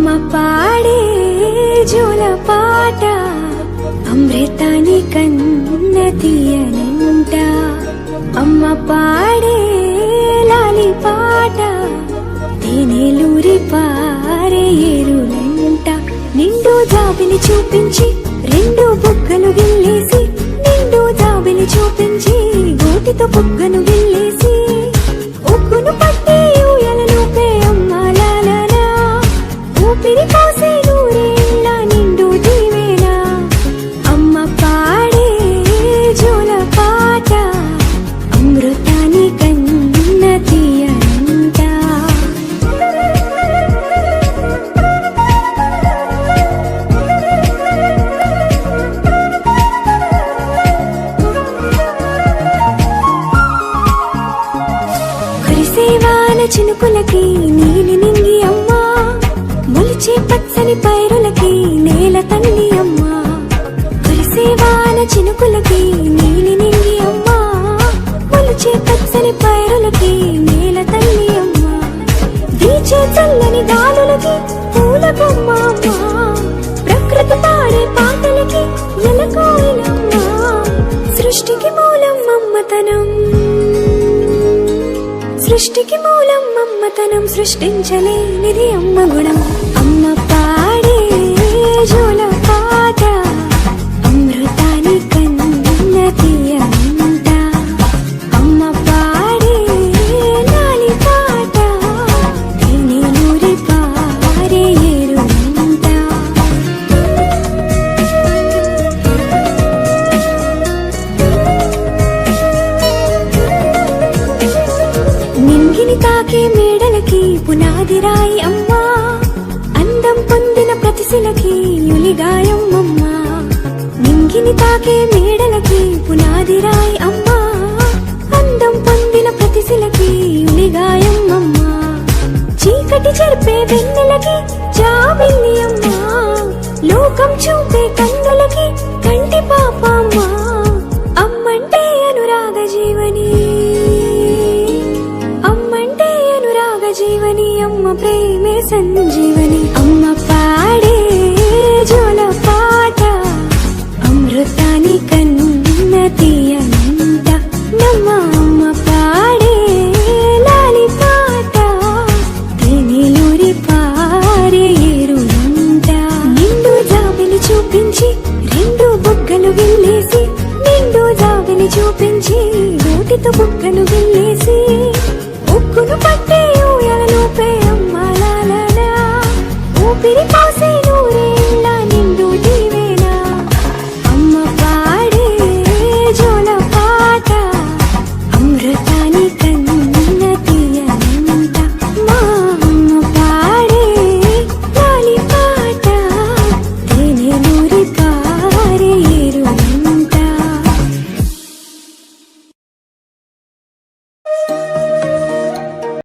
అమ్మ పాడే జోల పాట అమృతాని కన్న తీయనంట. అమ్మ పాడే లాలి పాట తేనెలూరి పారే ఏరులంట. నిండు జాబిలి చూపించి రెండు బుగ్గలు గిల్లేసి, నిండు జాబిలి చూపించి గోటితో బుగ్గను గిల్లేసి, ఉగ్గును పట్టి ఊయలను పే అమ్మ లాలనా, ఊపిరి పోసే నూరేళ్ళ నిండు దీవేనా. అమ్మ పాడే జోల పాట అమృతాని కన్న తీయనంట. కురిసేవాన చినుకులకి నీలి నింగి అమ్మా, మొలిచే పచ్చని పైరులకి నేల తల్లి అమ్మా. కురిసేవాన చినుకులకి నీలి నింగి అమ్మా, మొలిచే పచ్చని పైరులకి నేల తల్లి అమ్మా. వీచే చల్లని గాలులకి పూల బొమ్మ అమ్మా, ప్రకృతి పాడే పాటలకి ఎలకోయిలమ్మా. సృష్టికి మూలం మమ్మతనం, సృష్టికి మూలం మమ్మతనం, సృష్టించలేనిది అమ్మ గుణం. అమ్మ పాడే జోల పాట అమృతాని కన్న తీయనంట. అమ్మ పాడే లాలి పాట తేనెలూరి పారే ఏరులంట. నింగిని తాకే మేడలకి పునాది రాయి అమ్మా, అందం పొందిన ప్రతిశిలకి యులిగాయం అమ్మా. నింగిని తాకే మేడలకి పునాది రాయి అమ్మా, అందం పొందిన ప్రతిశిలకి యులిగాయం అమ్మా. చీకటి చెరిపే వెన్నెలకి జాబిల్లి అమ్మా, లోకం చూపే కన్నులకి కంటి పాప అమ్మా. అమ్మంటే అనురాగ జీవని, అమ్మంటే అనురాగ జీవని, అమ్మ ప్రేమే సంజీవని.